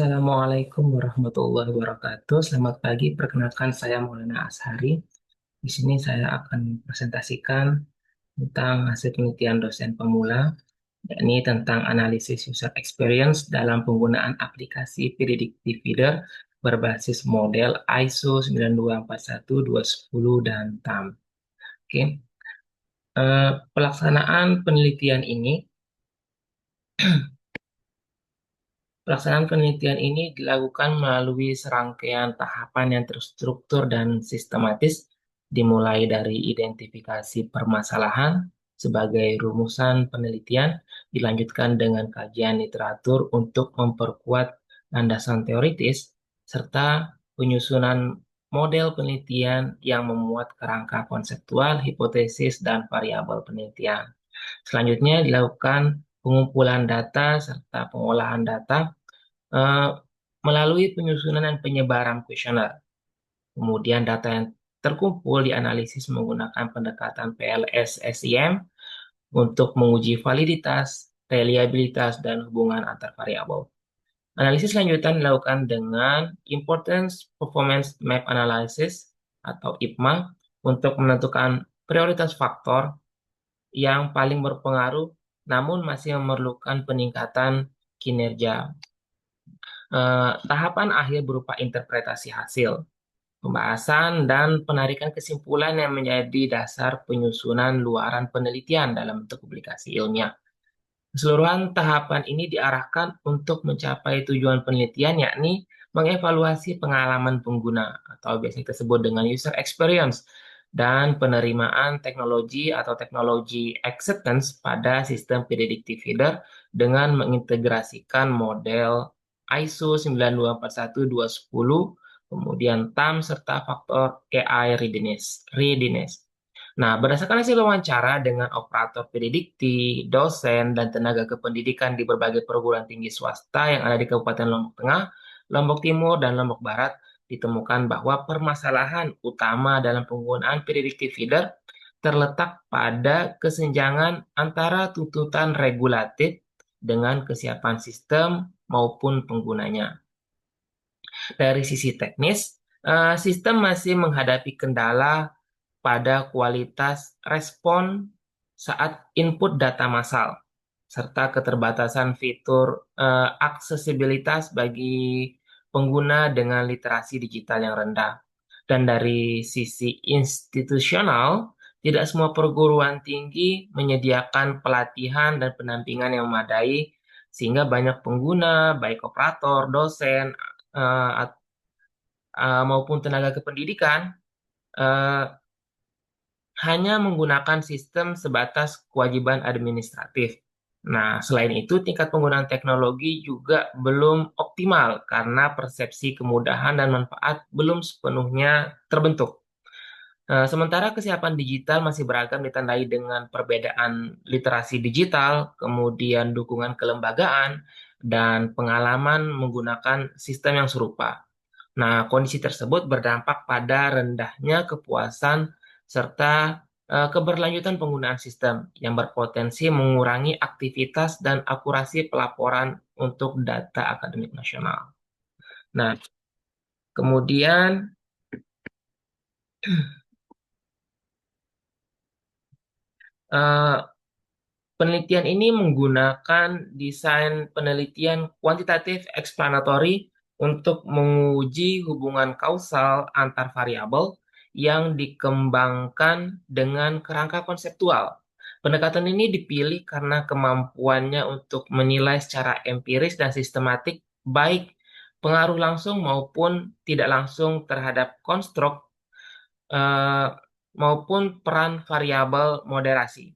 Assalamualaikum warahmatullahi wabarakatuh. Selamat pagi, perkenalkan saya Maulana Ashari. Di sini saya akan presentasikan tentang hasil penelitian dosen pemula, yakni tentang analisis user experience dalam penggunaan aplikasi predictive feeder berbasis model ISO 9241210 dan TAM. Oke. Pelaksanaan penelitian ini Pelaksanaan penelitian ini dilakukan melalui serangkaian tahapan yang terstruktur dan sistematis, dimulai dari identifikasi permasalahan sebagai rumusan penelitian, dilanjutkan dengan kajian literatur untuk memperkuat landasan teoritis, serta penyusunan model penelitian yang memuat kerangka konseptual, hipotesis, dan variabel penelitian. Selanjutnya dilakukan pengumpulan data serta pengolahan data eh, melalui penyusunan dan penyebaran kuesioner. Kemudian data yang terkumpul dianalisis menggunakan pendekatan PLS-SIM untuk menguji validitas, reliabilitas, dan hubungan antar variabel. Analisis lanjutan dilakukan dengan Importance Performance Map Analysis atau IPMA untuk menentukan prioritas faktor yang paling berpengaruh namun masih memerlukan peningkatan kinerja. Tahapan akhir berupa interpretasi hasil, pembahasan, dan penarikan kesimpulan yang menjadi dasar penyusunan luaran penelitian dalam bentuk publikasi ilmiah. Keseluruhan tahapan ini diarahkan untuk mencapai tujuan penelitian, yakni mengevaluasi pengalaman pengguna atau biasanya disebut dengan user experience dan penerimaan teknologi atau teknologi acceptance pada sistem predictive feeder dengan mengintegrasikan model ISO 9241210, kemudian TAM serta faktor AI readiness. Nah, berdasarkan hasil wawancara dengan operator predikti, dosen, dan tenaga kependidikan di berbagai perguruan tinggi swasta yang ada di Kabupaten Lombok Tengah, Lombok Timur, dan Lombok Barat, ditemukan bahwa permasalahan utama dalam penggunaan predictive feeder terletak pada kesenjangan antara tuntutan regulatif dengan kesiapan sistem maupun penggunanya. Dari sisi teknis, sistem masih menghadapi kendala pada kualitas respon saat input data massal, serta keterbatasan fitur aksesibilitas bagi pengguna dengan literasi digital yang rendah. Dan dari sisi institusional, tidak semua perguruan tinggi menyediakan pelatihan dan pendampingan yang memadai, sehingga banyak pengguna, baik operator, dosen, maupun tenaga kependidikan, eh, hanya menggunakan sistem sebatas kewajiban administratif. Nah, selain itu, tingkat penggunaan teknologi juga belum optimal karena persepsi kemudahan dan manfaat belum sepenuhnya terbentuk. Sementara kesiapan digital masih beragam ditandai dengan perbedaan literasi digital, kemudian dukungan kelembagaan, dan pengalaman menggunakan sistem yang serupa. Nah, kondisi tersebut berdampak pada rendahnya kepuasan serta keberlanjutan penggunaan sistem yang berpotensi mengurangi aktivitas dan akurasi pelaporan untuk data akademik nasional. Nah, kemudian eh, penelitian ini menggunakan desain penelitian kuantitatif explanatory untuk menguji hubungan kausal antar variabel yang dikembangkan dengan kerangka konseptual. Pendekatan ini dipilih karena kemampuannya untuk menilai secara empiris dan sistematik baik pengaruh langsung maupun tidak langsung terhadap konstruk eh, maupun peran variabel moderasi.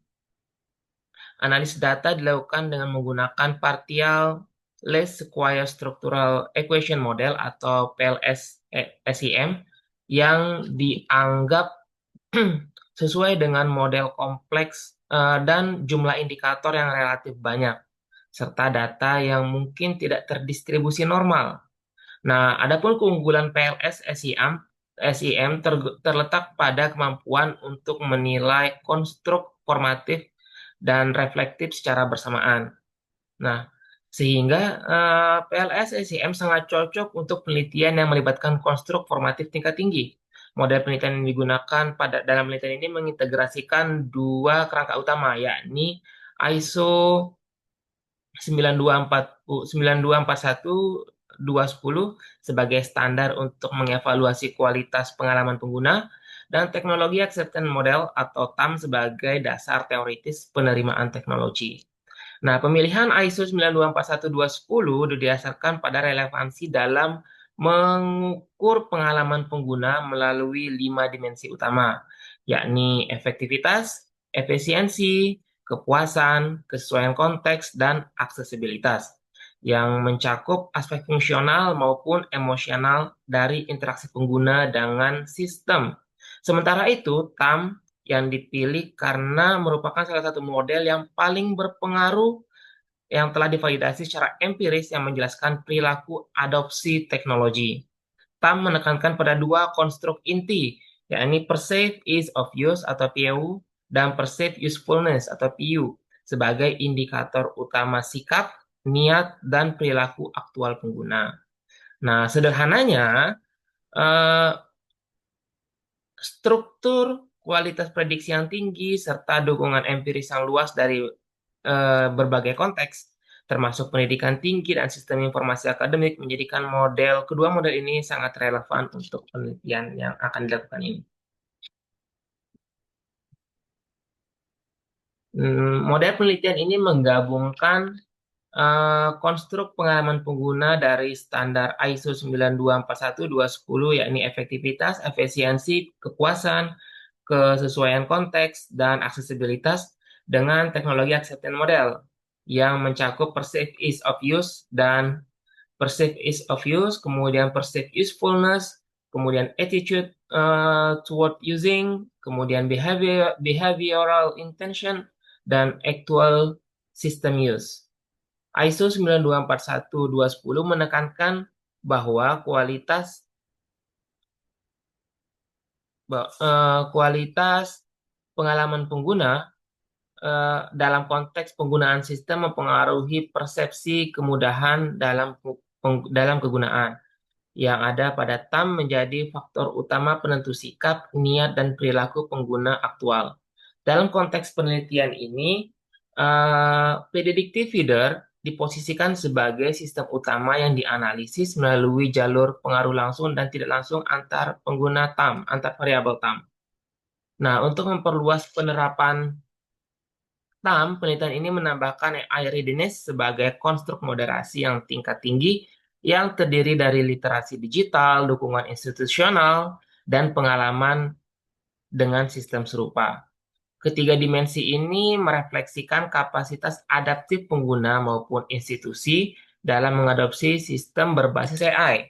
Analisis data dilakukan dengan menggunakan partial least square structural equation model atau PLS-SIM yang dianggap sesuai dengan model kompleks dan jumlah indikator yang relatif banyak, serta data yang mungkin tidak terdistribusi normal. Nah, adapun keunggulan PLS-SIM terletak pada kemampuan untuk menilai konstruk formatif dan reflektif secara bersamaan. Nah, Sehingga PLS SEM sangat cocok untuk penelitian yang melibatkan konstruk formatif tingkat tinggi. Model penelitian yang digunakan dalam penelitian ini mengintegrasikan dua kerangka utama, yakni ISO 9241 sebagai standar untuk mengevaluasi kualitas pengalaman pengguna dan teknologi acceptance model atau TAM sebagai dasar teoritis penerimaan teknologi. Nah, pemilihan ISO 9241-210 didasarkan pada relevansi dalam mengukur pengalaman pengguna melalui 5 dimensi utama, yakni efektivitas, efisiensi, kepuasan, kesesuaian konteks, dan aksesibilitas, yang mencakup aspek fungsional maupun emosional dari interaksi pengguna dengan sistem. Sementara itu, TAM yang dipilih karena merupakan salah satu model yang paling berpengaruh yang telah divalidasi secara empiris yang menjelaskan perilaku adopsi teknologi. TAM menekankan pada dua konstruk inti, yakni Perceived Ease of Use atau PEU dan Perceived Usefulness atau PU sebagai indikator utama sikap, niat, dan perilaku aktual pengguna. Nah, sederhananya, eh, struktur kualitas prediksi yang tinggi serta dukungan empiris yang luas dari berbagai konteks, termasuk pendidikan tinggi dan sistem informasi akademik, menjadikan kedua model ini sangat relevan untuk penelitian yang akan dilakukan ini. Model penelitian ini menggabungkan konstruk pengalaman pengguna dari standar ISO 9241-210, yakni efektivitas, efisiensi, kepuasan, kesesuaian konteks, dan aksesibilitas dengan teknologi acceptance model yang mencakup perceived ease of use dan perceived ease of use, kemudian perceived usefulness, kemudian attitude toward using, kemudian behavioral intention, dan actual system use. ISO 9241-210 menekankan bahwa kualitas pengalaman pengguna dalam konteks penggunaan sistem mempengaruhi persepsi kemudahan dalam kegunaan yang ada pada TAM menjadi faktor utama penentu sikap, niat, dan perilaku pengguna aktual. Dalam konteks penelitian ini, predictive feeder diposisikan sebagai sistem utama yang dianalisis melalui jalur pengaruh langsung dan tidak langsung antar pengguna TAM, antar variabel TAM. Nah, untuk memperluas penerapan TAM, penelitian ini menambahkan AI readiness sebagai konstruk moderasi yang tingkat tinggi yang terdiri dari literasi digital, dukungan institusional, dan pengalaman dengan sistem serupa. Ketiga dimensi ini merefleksikan kapasitas adaptif pengguna maupun institusi dalam mengadopsi sistem berbasis AI,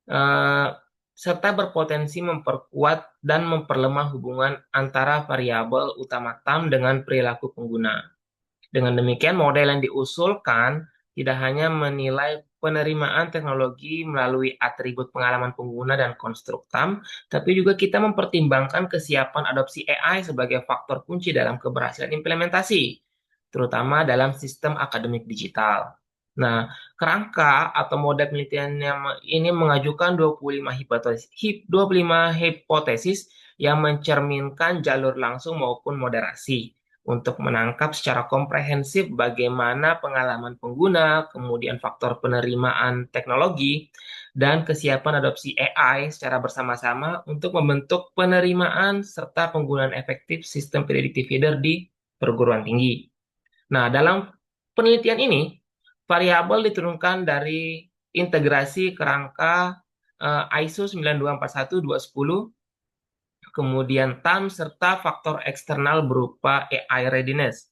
eh, serta berpotensi memperkuat dan memperlemah hubungan antara variabel utama TAM dengan perilaku pengguna. Dengan demikian, model yang diusulkan tidak hanya menilai penerimaan teknologi melalui atribut pengalaman pengguna dan konstruk TAM, tapi juga kita mempertimbangkan kesiapan adopsi AI sebagai faktor kunci dalam keberhasilan implementasi, terutama dalam sistem akademik digital. Nah, kerangka atau model penelitian ini mengajukan 25 hipotesis yang mencerminkan jalur langsung maupun moderasi untuk menangkap secara komprehensif bagaimana pengalaman pengguna, kemudian faktor penerimaan teknologi, dan kesiapan adopsi AI secara bersama-sama untuk membentuk penerimaan serta penggunaan efektif sistem predictive feeder di perguruan tinggi. Nah, dalam penelitian ini, variabel diturunkan dari integrasi kerangka ISO 9241-210, kemudian TAM, serta faktor eksternal berupa AI readiness.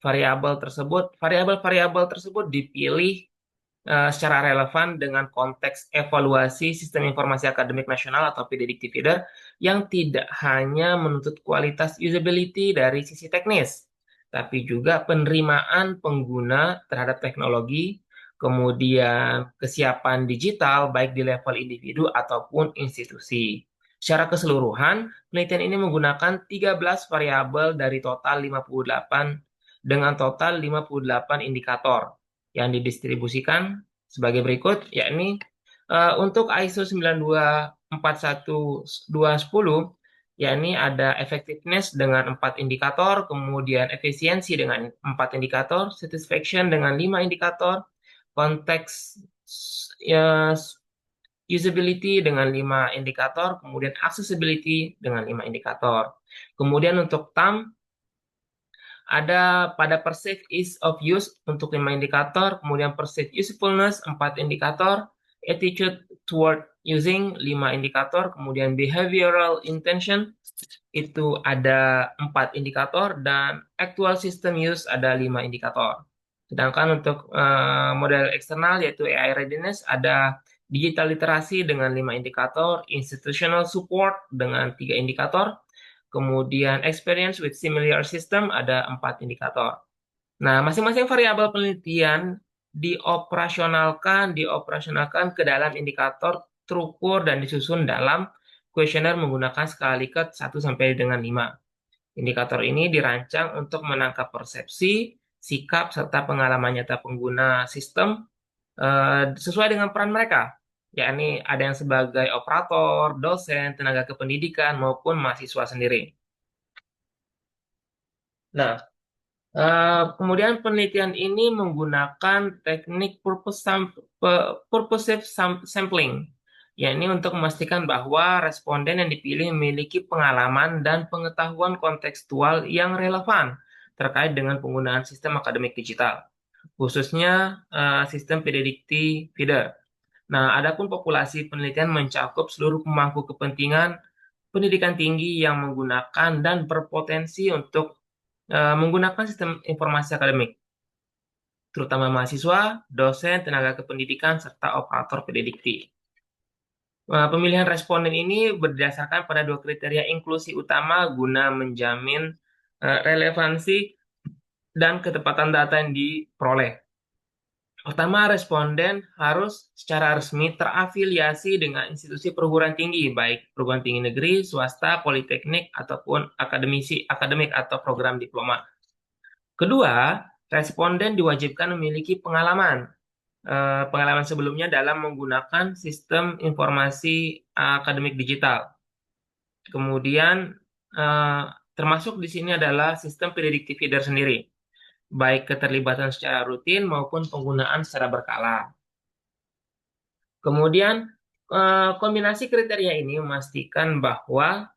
Variabel-variabel tersebut dipilih secara relevan dengan konteks evaluasi sistem informasi akademik nasional atau predictive feeder yang tidak hanya menuntut kualitas usability dari sisi teknis, tapi juga penerimaan pengguna terhadap teknologi, kemudian kesiapan digital baik di level individu ataupun institusi. Secara keseluruhan, penelitian ini menggunakan 13 variabel dari total 58 dengan total 58 indikator. yang didistribusikan sebagai berikut, yakni untuk ISO 9241210, yakni ada effectiveness dengan 4 indikator, kemudian efisiensi dengan 4 indikator, satisfaction dengan 5 indikator, konteks ya, usability dengan 5 indikator, kemudian accessibility dengan 5 indikator. Kemudian untuk TAM ada pada perceived ease of use untuk 5 indikator, kemudian perceived usefulness 4 indikator, attitude toward using 5 indikator, kemudian behavioral intention itu ada 4 indikator, dan actual system use ada 5 indikator. Sedangkan untuk model eksternal yaitu AI readiness ada digital literasi dengan 5 indikator, institutional support dengan 3 indikator, kemudian experience with similar system ada 4 indikator. Nah, masing-masing variabel penelitian dioperasionalkan ke dalam indikator terukur dan disusun dalam kuesioner menggunakan skala Likert 1 sampai dengan 5. Indikator ini dirancang untuk menangkap persepsi, sikap, serta pengalaman nyata pengguna sistem sesuai dengan peran mereka, yakni ada yang sebagai operator, dosen, tenaga kependidikan, maupun mahasiswa sendiri. Nah, kemudian penelitian ini menggunakan teknik purposive sampling, yakni untuk memastikan bahwa responden yang dipilih memiliki pengalaman dan pengetahuan kontekstual yang relevan terkait dengan penggunaan sistem akademik digital, khususnya sistem predictive feeder. Nah, adapun populasi penelitian mencakup seluruh pemangku kepentingan pendidikan tinggi yang menggunakan dan berpotensi untuk menggunakan sistem informasi akademik, terutama mahasiswa, dosen, tenaga kependidikan, serta operator prediktif. Pemilihan responden ini berdasarkan pada 2 kriteria inklusi utama guna menjamin relevansi dan ketepatan data yang diperoleh. Pertama, responden harus secara resmi terafiliasi dengan institusi perguruan tinggi, baik perguruan tinggi negeri, swasta, politeknik, ataupun akademik atau program diploma. Kedua, responden diwajibkan memiliki pengalaman sebelumnya dalam menggunakan sistem informasi akademik digital. Kemudian, eh, termasuk di sini adalah sistem predictive feeder sendiri, baik keterlibatan secara rutin maupun penggunaan secara berkala. Kemudian, kombinasi kriteria ini memastikan bahwa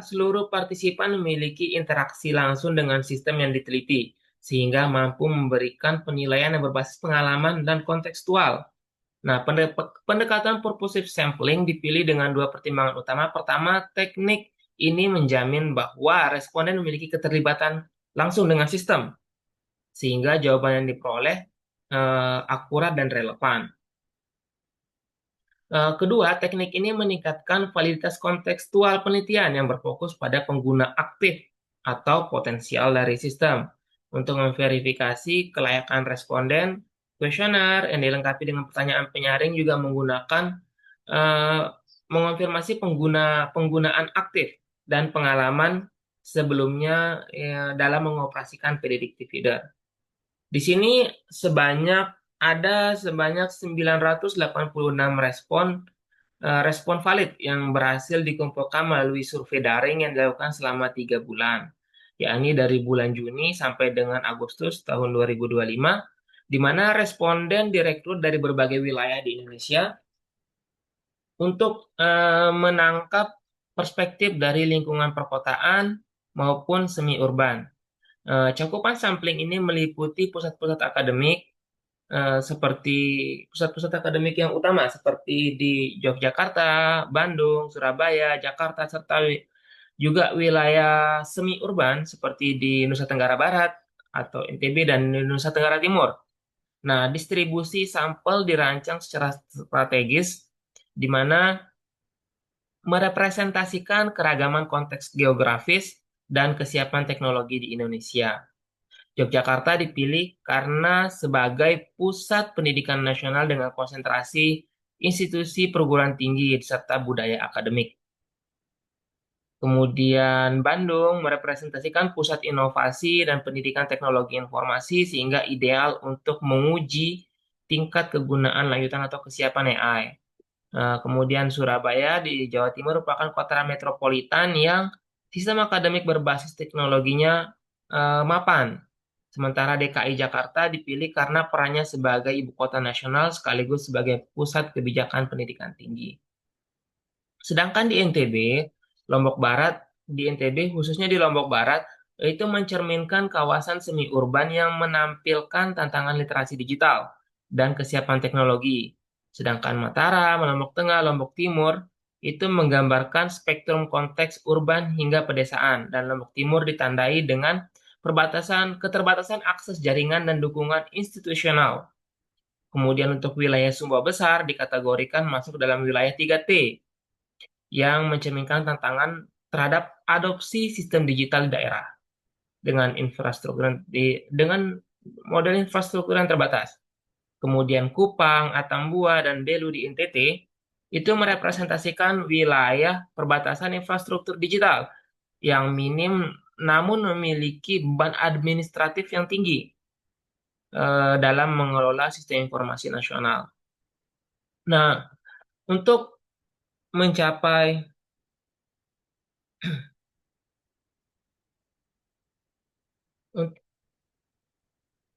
seluruh partisipan memiliki interaksi langsung dengan sistem yang diteliti, sehingga mampu memberikan penilaian yang berbasis pengalaman dan kontekstual. Nah, pendekatan purposive sampling dipilih dengan 2 pertimbangan utama. Pertama, teknik ini menjamin bahwa responden memiliki keterlibatan langsung dengan sistem, sehingga jawaban yang diperoleh akurat dan relevan. Kedua, teknik ini meningkatkan validitas kontekstual penelitian yang berfokus pada pengguna aktif atau potensial dari sistem. Untuk memverifikasi kelayakan responden, kuesioner yang dilengkapi dengan pertanyaan penyaring juga menggunakan mengonfirmasi penggunaan aktif dan pengalaman sebelumnya dalam mengoperasikan predictive feeder. Di sini ada sebanyak 986 respon valid yang berhasil dikumpulkan melalui survei daring yang dilakukan selama 3 bulan, yakni dari bulan Juni sampai dengan Agustus tahun 2025, di mana responden direkrut dari berbagai wilayah di Indonesia untuk menangkap perspektif dari lingkungan perkotaan maupun semi-urban. Cakupan sampling ini meliputi pusat-pusat akademik seperti pusat-pusat akademik yang utama seperti di Yogyakarta, Bandung, Surabaya, Jakarta, serta juga wilayah semi-urban seperti di Nusa Tenggara Barat atau NTB dan Nusa Tenggara Timur. Nah, distribusi sampel dirancang secara strategis di mana merepresentasikan keragaman konteks geografis dan kesiapan teknologi di Indonesia. Yogyakarta dipilih karena sebagai pusat pendidikan nasional dengan konsentrasi institusi perguruan tinggi serta budaya akademik. Kemudian Bandung merepresentasikan pusat inovasi dan pendidikan teknologi informasi sehingga ideal untuk menguji tingkat kegunaan lanjutan atau kesiapan AI. Kemudian Surabaya di Jawa Timur merupakan kota metropolitan yang sistem akademik berbasis teknologinya mapan. Sementara DKI Jakarta dipilih karena perannya sebagai ibu kota nasional sekaligus sebagai pusat kebijakan pendidikan tinggi. Sedangkan di NTB, Lombok Barat, di NTB khususnya di Lombok Barat, itu mencerminkan kawasan semi urban yang menampilkan tantangan literasi digital dan kesiapan teknologi. Sedangkan Mataram, Lombok Tengah, Lombok Timur itu menggambarkan spektrum konteks urban hingga pedesaan dan Lombok Timur ditandai dengan keterbatasan akses jaringan dan dukungan institusional. Kemudian untuk wilayah Sumba Besar dikategorikan masuk dalam wilayah 3T yang mencerminkan tantangan terhadap adopsi sistem digital di daerah dengan model infrastruktur yang terbatas. Kemudian Kupang, Atambua, dan Belu di NTT itu merepresentasikan wilayah perbatasan infrastruktur digital yang minim namun memiliki beban administratif yang tinggi dalam mengelola sistem informasi nasional. Nah, untuk mencapai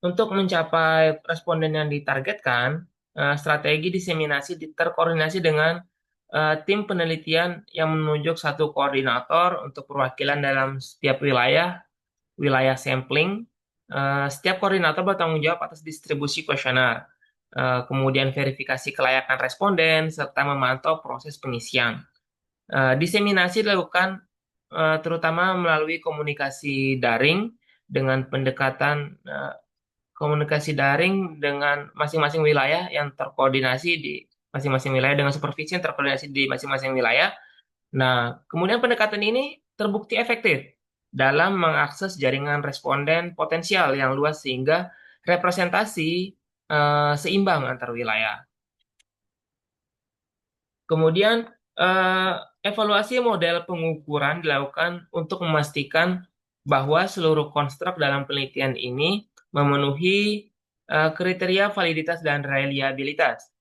Untuk mencapai responden yang ditargetkan, strategi diseminasi terkoordinasi dengan tim penelitian yang menunjuk satu koordinator untuk perwakilan dalam setiap wilayah sampling. Setiap koordinator bertanggung jawab atas distribusi kuesioner, kemudian verifikasi kelayakan responden, serta memantau proses pengisian. Diseminasi dilakukan terutama melalui komunikasi daring dengan pendekatan komunikasi daring dengan masing-masing wilayah yang terkoordinasi di masing-masing wilayah dengan supervisi yang terkoordinasi di masing-masing wilayah. Nah, kemudian pendekatan ini terbukti efektif dalam mengakses jaringan responden potensial yang luas sehingga representasi seimbang antar wilayah. Kemudian eh, evaluasi model pengukuran dilakukan untuk memastikan bahwa seluruh konstruk dalam penelitian ini memenuhi kriteria validitas dan reliabilitas,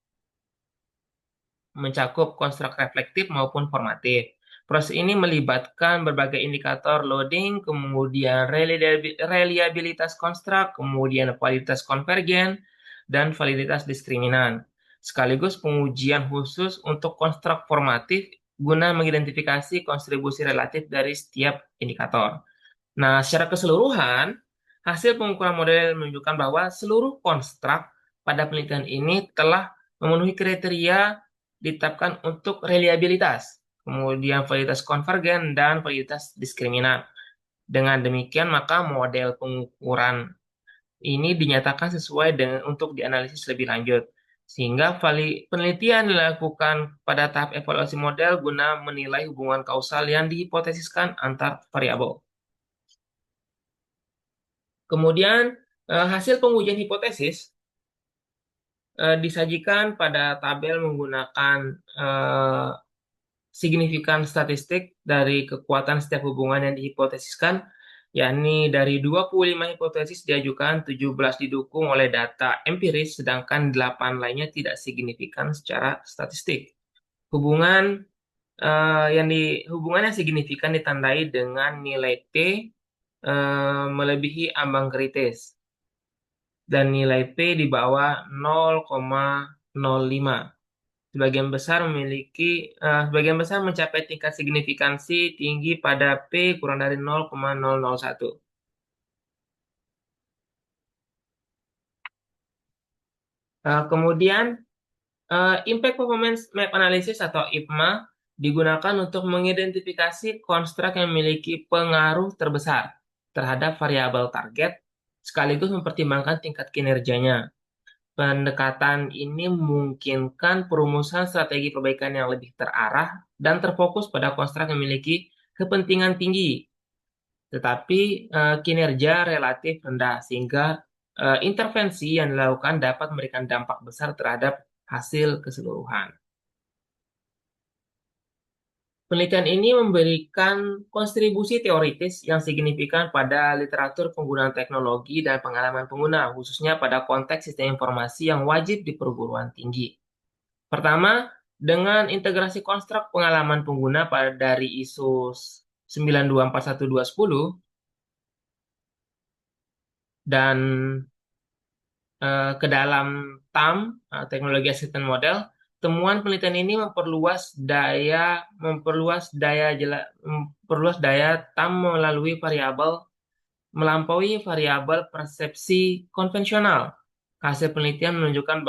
mencakup konstruk reflektif maupun formatif. Proses ini melibatkan berbagai indikator loading, kemudian reliabilitas konstruk, kemudian validitas konvergen, dan validitas diskriminan. Sekaligus pengujian khusus untuk konstruk formatif guna mengidentifikasi kontribusi relatif dari setiap indikator. Nah, secara keseluruhan, hasil pengukuran model menunjukkan bahwa seluruh konstruk pada penelitian ini telah memenuhi kriteria ditetapkan untuk reliabilitas, kemudian validitas konvergen, dan validitas diskriminan. Dengan demikian, maka model pengukuran ini dinyatakan sesuai dengan untuk dianalisis lebih lanjut. Sehingga penelitian dilakukan pada tahap evaluasi model guna menilai hubungan kausal yang dihipotesiskan antar variabel. Kemudian, hasil pengujian hipotesis disajikan pada tabel menggunakan signifikan statistik dari kekuatan setiap hubungan yang dihipotesiskan, yakni dari 25 hipotesis diajukan, 17 didukung oleh data empiris, sedangkan 8 lainnya tidak signifikan secara statistik. Hubungan yang signifikan ditandai dengan nilai P melebihi ambang kritis dan nilai P di bawah 0,05. Sebagian besar mencapai tingkat signifikansi tinggi pada P kurang dari 0,001. Kemudian Impact Performance Map Analysis atau IPMA digunakan untuk mengidentifikasi konstruk yang memiliki pengaruh terbesar terhadap variabel target sekaligus mempertimbangkan tingkat kinerjanya. Pendekatan ini memungkinkan perumusan strategi perbaikan yang lebih terarah dan terfokus pada konstruk yang memiliki kepentingan tinggi, tetapi kinerja relatif rendah, sehingga intervensi yang dilakukan dapat memberikan dampak besar terhadap hasil keseluruhan. Penelitian ini memberikan kontribusi teoritis yang signifikan pada literatur penggunaan teknologi dan pengalaman pengguna, khususnya pada konteks sistem informasi yang wajib di perguruan tinggi. Pertama, dengan integrasi konstruk pengalaman pengguna dari ISO 9241-210 dan ke dalam TAM, Teknologi Assessment Model, temuan penelitian ini memperluas daya TAM melampaui variabel persepsi konvensional. Hasil penelitian menunjukkan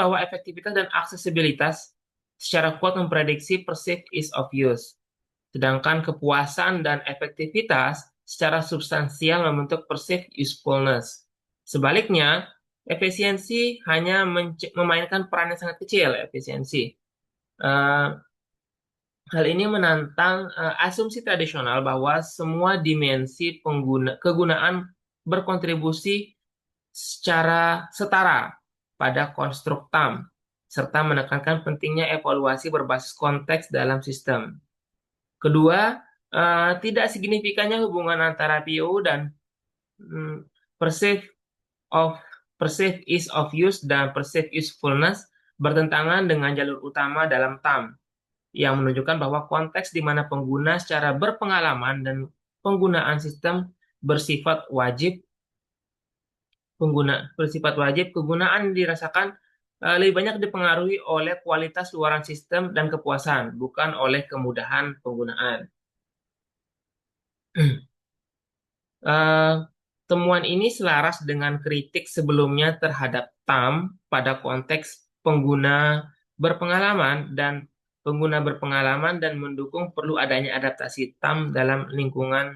bahwa efektivitas dan aksesibilitas secara kuat memprediksi perceived ease of use. Sedangkan kepuasan dan efektivitas secara substansial membentuk perceived usefulness. Sebaliknya, efisiensi hanya memainkan peran yang sangat kecil. Hal ini menantang asumsi tradisional bahwa semua dimensi kegunaan berkontribusi secara setara pada konstruk TAM, serta menekankan pentingnya evaluasi berbasis konteks dalam sistem. Kedua, tidak signifikannya hubungan antara PO dan mm, perceived of perceived ease of use dan perceived usefulness bertentangan dengan jalur utama dalam TAM yang menunjukkan bahwa konteks di mana pengguna secara berpengalaman dan penggunaan sistem bersifat wajib kegunaan dirasakan lebih banyak dipengaruhi oleh kualitas luaran sistem dan kepuasan, bukan oleh kemudahan penggunaan. Eh, Temuan ini selaras dengan kritik sebelumnya terhadap TAM pada konteks pengguna berpengalaman dan mendukung perlu adanya adaptasi TAM dalam lingkungan.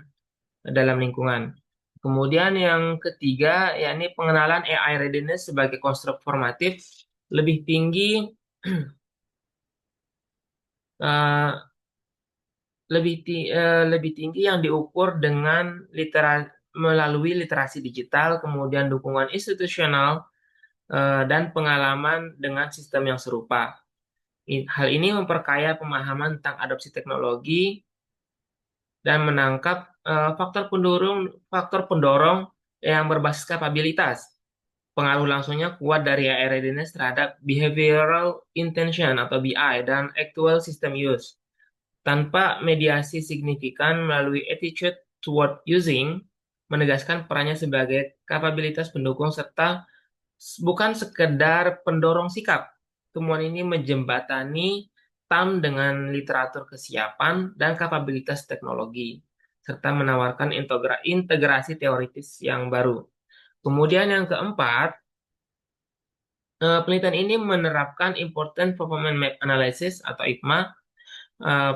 Kemudian yang ketiga, yakni pengenalan AI readiness sebagai konstruk formatif lebih tinggi eh, lebih tinggi yang diukur dengan melalui literasi digital, kemudian dukungan institusional, dan pengalaman dengan sistem yang serupa. Hal ini memperkaya pemahaman tentang adopsi teknologi dan menangkap faktor pendorong yang berbasis kapabilitas. Pengaruh langsungnya kuat dari AI readiness terhadap behavioral intention atau BI dan actual system use. Tanpa mediasi signifikan melalui attitude toward using, menegaskan perannya sebagai kapabilitas pendukung serta bukan sekedar pendorong sikap. Temuan ini menjembatani TAM dengan literatur kesiapan dan kapabilitas teknologi, serta menawarkan integrasi teoritis yang baru. Kemudian yang keempat, penelitian ini menerapkan Important Performance Map Analysis atau IPMA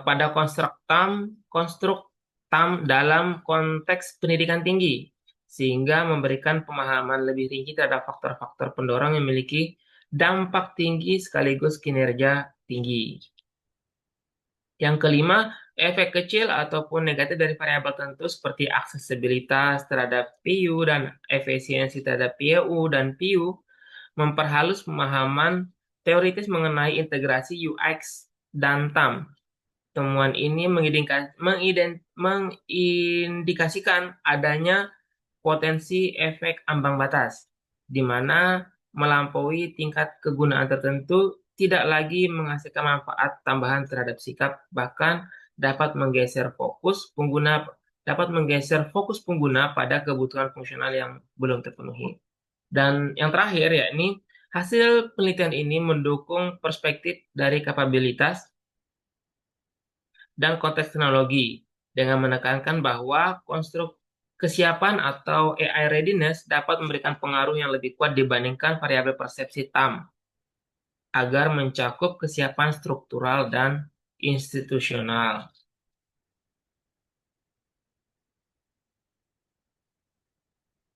pada konstruk TAM dalam konteks pendidikan tinggi, sehingga memberikan pemahaman lebih rinci terhadap faktor-faktor pendorong yang memiliki dampak tinggi sekaligus kinerja tinggi. Yang kelima, efek kecil ataupun negatif dari variabel tertentu seperti aksesibilitas terhadap PU dan efisiensi terhadap PU dan PU memperhalus pemahaman teoritis mengenai integrasi UX dan TAM. Temuan ini mengindikasikan adanya potensi efek ambang batas, di mana melampaui tingkat kegunaan tertentu tidak lagi menghasilkan manfaat tambahan terhadap sikap, bahkan dapat menggeser fokus pengguna pada kebutuhan fungsional yang belum terpenuhi. Dan yang terakhir, yakni hasil penelitian ini mendukung perspektif dari kapabilitas dan konteks teknologi dengan menekankan bahwa konstruk kesiapan atau AI readiness dapat memberikan pengaruh yang lebih kuat dibandingkan variabel persepsi TAM agar mencakup kesiapan struktural dan institusional.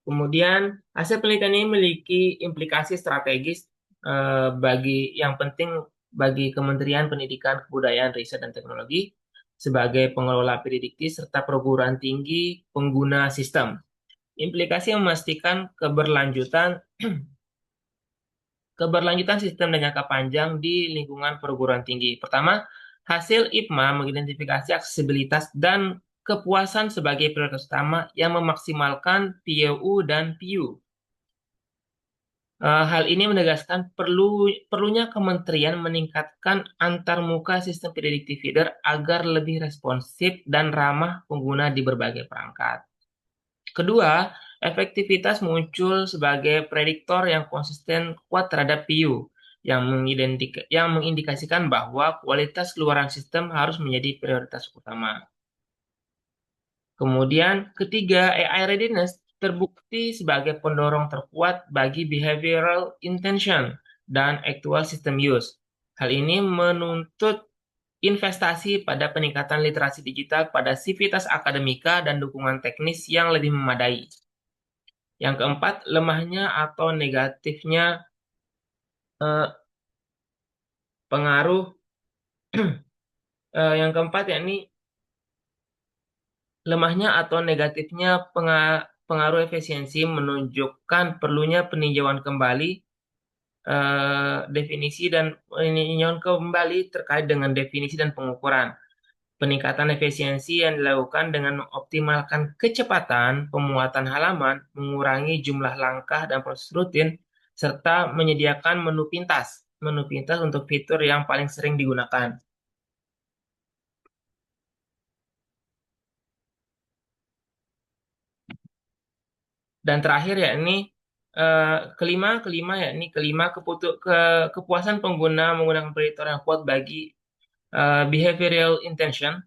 Kemudian, hasil penelitian ini memiliki implikasi strategis yang penting bagi Kementerian Pendidikan, Kebudayaan, Riset, dan Teknologi sebagai pengelola pendidikti serta perguruan tinggi pengguna sistem. Implikasi yang memastikan keberlanjutan keberlanjutan sistem dan jangka panjang di lingkungan perguruan tinggi. Pertama, hasil IPMA mengidentifikasi aksesibilitas dan kepuasan sebagai prioritas utama yang memaksimalkan PUU dan PU. Hal ini menegaskan perlunya kementerian meningkatkan antarmuka sistem predictive feeder agar lebih responsif dan ramah pengguna di berbagai perangkat. Kedua, efektivitas muncul sebagai prediktor yang konsisten kuat terhadap PU, yang mengindikasikan bahwa kualitas keluaran sistem harus menjadi prioritas utama. Kemudian, ketiga, AI readiness terbukti sebagai pendorong terkuat bagi behavioral intention dan actual system use. Hal ini menuntut investasi pada peningkatan literasi digital pada sivitas akademika dan dukungan teknis yang lebih memadai. Yang keempat, lemahnya atau negatifnya eh, pengaruh yang keempat yakni lemahnya atau negatifnya pengaruh efisiensi menunjukkan perlunya peninjauan kembali definisi dan peninjauan kembali terkait dengan definisi dan pengukuran. Peningkatan efisiensi yang dilakukan dengan mengoptimalkan kecepatan pemuatan halaman, mengurangi jumlah langkah dan proses rutin, serta menyediakan menu pintas untuk fitur yang paling sering digunakan. Dan terakhir yakni kelima kepuasan pengguna menggunakan prediktor yang kuat bagi behavioral intention,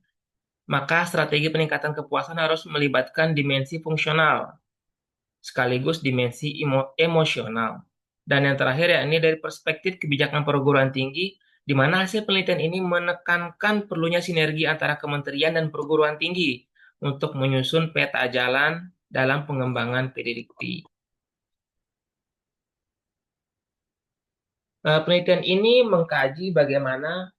maka strategi peningkatan kepuasan harus melibatkan dimensi fungsional sekaligus dimensi emosional. Dan yang terakhir yakni dari perspektif kebijakan perguruan tinggi, di mana hasil penelitian ini menekankan perlunya sinergi antara kementerian dan perguruan tinggi untuk menyusun peta jalan dalam pengembangan PDDikti. Penelitian ini mengkaji bagaimana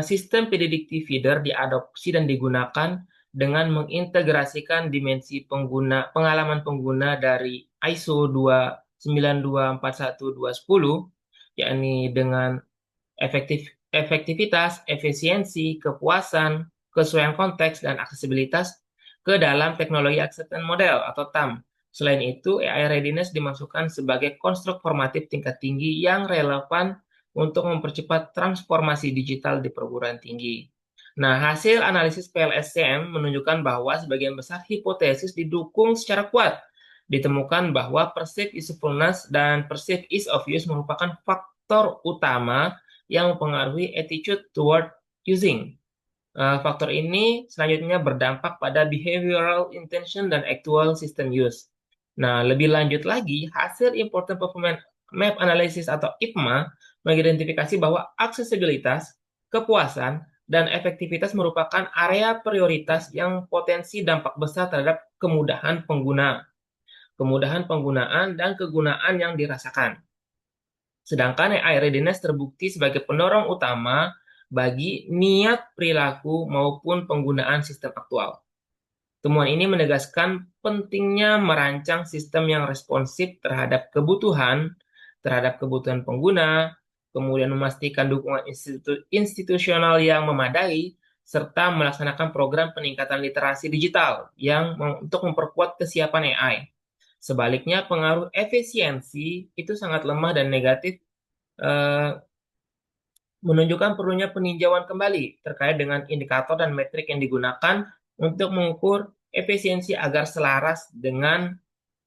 sistem PDDikti feeder diadopsi dan digunakan dengan mengintegrasikan dimensi pengalaman pengguna dari ISO 29241-210, yakni dengan efektivitas, efisiensi, kepuasan, kesesuaian konteks, dan aksesibilitas ke dalam teknologi acceptance model atau TAM. Selain itu, AI readiness dimasukkan sebagai konstruk formatif tingkat tinggi yang relevan untuk mempercepat transformasi digital di perguruan tinggi. Nah, hasil analisis PLSCM menunjukkan bahwa sebagian besar hipotesis didukung secara kuat. Ditemukan bahwa perceived usefulness dan perceived ease of use merupakan faktor utama yang mempengaruhi attitude toward using. Faktor ini selanjutnya berdampak pada behavioral intention dan actual system use. Nah, lebih lanjut lagi, hasil Important Performance Map Analysis atau IPMA mengidentifikasi bahwa aksesibilitas, kepuasan, dan efektivitas merupakan area prioritas yang potensi dampak besar terhadap kemudahan penggunaan, dan kegunaan yang dirasakan. Sedangkan AI readiness terbukti sebagai pendorong utama bagi niat perilaku maupun penggunaan sistem aktual. Temuan ini menegaskan pentingnya merancang sistem yang responsif terhadap kebutuhan pengguna, kemudian memastikan dukungan institusional yang memadai, serta melaksanakan program peningkatan literasi digital untuk memperkuat kesiapan AI. Sebaliknya, pengaruh efisiensi itu sangat lemah dan negatif, eh, menunjukkan perlunya peninjauan kembali terkait dengan indikator dan metrik yang digunakan untuk mengukur efisiensi agar selaras dengan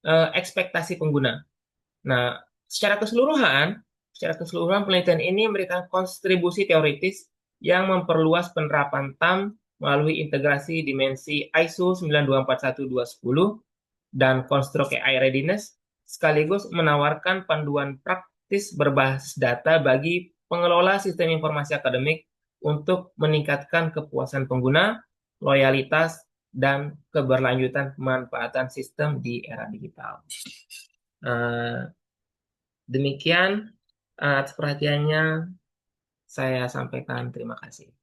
ekspektasi pengguna. Nah, secara keseluruhan penelitian ini memberikan kontribusi teoritis yang memperluas penerapan TAM melalui integrasi dimensi ISO 9241-210 dan konstruk AI readiness, sekaligus menawarkan panduan praktis berbasis data bagi pengelola sistem informasi akademik untuk meningkatkan kepuasan pengguna, loyalitas, dan keberlanjutan pemanfaatan sistem di era digital. Demikian atas perhatiannya saya sampaikan. Terima kasih.